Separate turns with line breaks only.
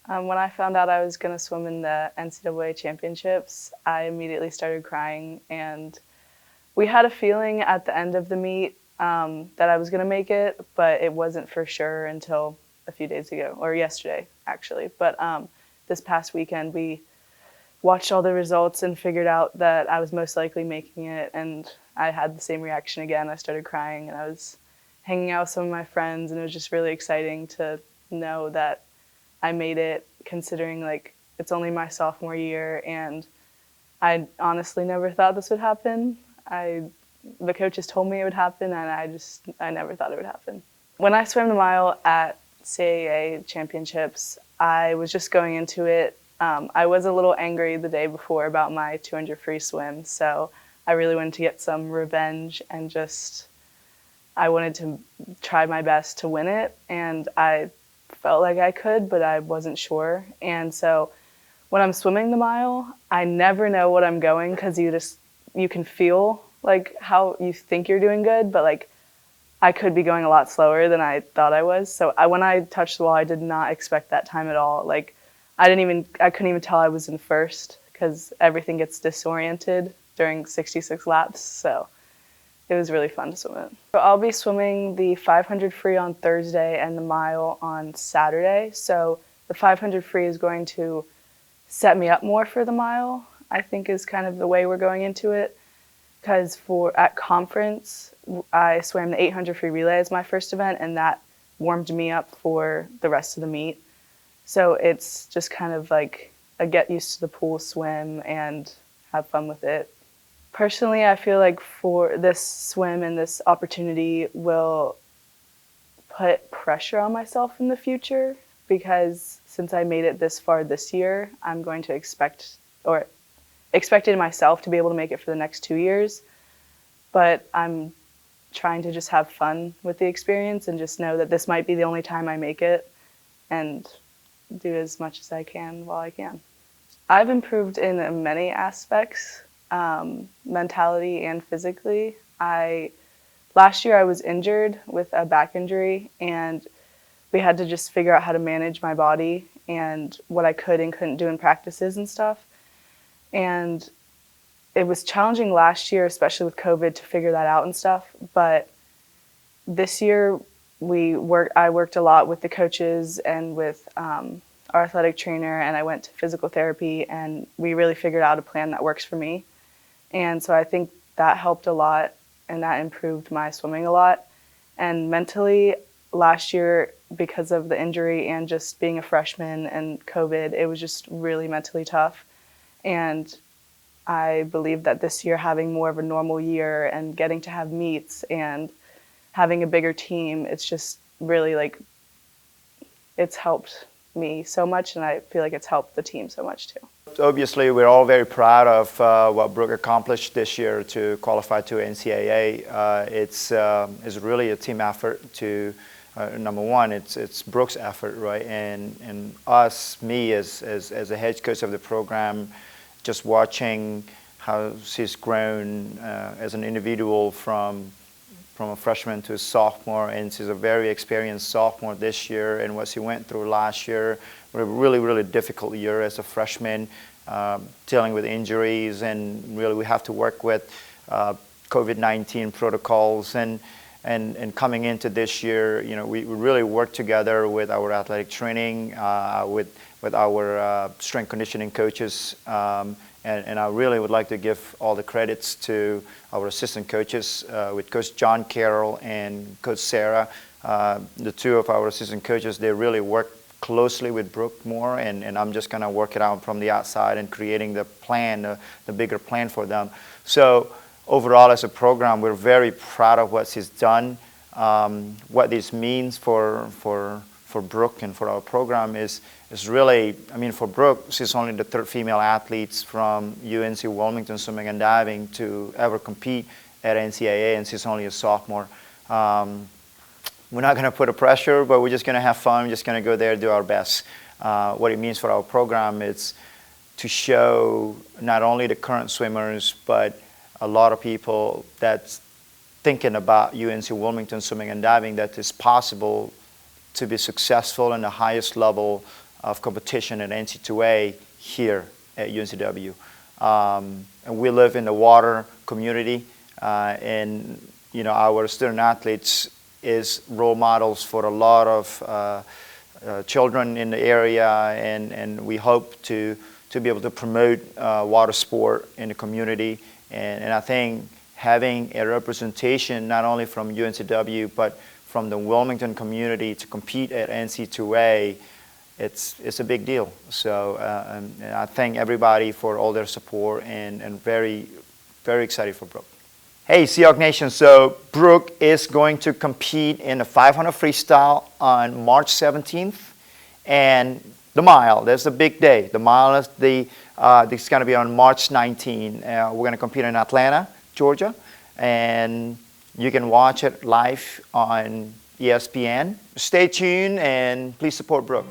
When I found out I was going to swim in the NCAA championships, I immediately started crying, and we had a feeling at the end of the meet that I was going to make it, but it wasn't for sure until a few days ago, or yesterday, actually. But this past weekend, we watched all the results and figured out that I was most likely making it, and I had the same reaction again. I started crying, and I was hanging out with some of my friends, and it was just really exciting to know that I made it, considering like it's only my sophomore year, and I honestly never thought this would happen. The coaches told me it would happen, and I never thought it would happen. When I swam the mile at CAA championships, I was just going into it. I was a little angry the day before about my 200 free swim, so I really wanted to get some revenge and I wanted to try my best to win it, and I felt like I could, but I wasn't sure. And so when I'm swimming the mile, I never know what I'm going because you can feel like how you think you're doing good, but like I could be going a lot slower than I thought I was. So when I touched the wall, I did not expect that time at all. Like I couldn't even tell I was in first because everything gets disoriented during 66 laps. So it was really fun to swim it. So I'll be swimming the 500 free on Thursday and the mile on Saturday. So the 500 free is going to set me up more for the mile, I think is kind of the way we're going into it. Because at conference, I swam the 800 free relay as my first event, and that warmed me up for the rest of the meet. So it's just kind of like a get used to the pool swim and have fun with it. Personally, I feel like for this swim and this opportunity will put pressure on myself in the future, because since I made it this far this year, I'm going to expected myself to be able to make it for the next 2 years. But I'm trying to just have fun with the experience and just know that this might be the only time I make it and do as much as I can while I can. I've improved in many aspects. Mentality and physically. Last year I was injured with a back injury, and we had to just figure out how to manage my body and what I could and couldn't do in practices and stuff. And it was challenging last year, especially with COVID, to figure that out and stuff. But this year I worked a lot with the coaches and with our athletic trainer, and I went to physical therapy, and we really figured out a plan that works for me. And so I think that helped a lot, and that improved my swimming a lot. And mentally, last year, because of the injury and just being a freshman and COVID, it was just really mentally tough. And I believe that this year, having more of a normal year and getting to have meets and having a bigger team, it's just really it's helped me so much, and I feel like it's helped the team so much too.
Obviously, we're all very proud of what Brooke accomplished this year to qualify to NCAA. It's really a team effort to, number one, it's Brooke's effort, right? And me as a head coach of the program, just watching how she's grown as an individual from a freshman to a sophomore, and she's a very experienced sophomore this year, and what she went through last year, a really, really difficult year as a freshman, dealing with injuries, and really we have to work with COVID-19 protocols, and coming into this year, we really worked together with our athletic training, with our strength conditioning coaches, and I really would like to give all the credits to our assistant coaches, with Coach John Carroll and Coach Sarah. The two of our assistant coaches, they really work closely with Brooke more, and I'm just going to work it out from the outside and creating the plan, the bigger plan for them. So overall, as a program, we're very proud of what she's done. What this means for Brooke and for our program is really, for Brooke, she's only the third female athlete from UNC Wilmington Swimming and Diving to ever compete at NCAA, and she's only a sophomore. We're not going to put a pressure, but we're just going to have fun. We're just going to go there, do our best. What it means for our program is to show not only the current swimmers, but a lot of people that's thinking about UNC Wilmington Swimming and Diving that it's possible to be successful in the highest level of competition at NCAA here at UNCW. And we live in the water community, and our student athletes is role models for a lot of children in the area, and we hope to be able to promote water sport in the community. And I think having a representation not only from UNCW but from the Wilmington community to compete at NCAA, it's a big deal. So and I thank everybody for all their support, and very, very excited for Brooke. Hey, Seahawk Nation, so Brooke is going to compete in the 500 freestyle on March 17th, and the mile, that's the big day. The mile is it's going to be on March 19. We're going to compete in Atlanta, Georgia, and you can watch it live on ESPN. Stay tuned and please support Brooke.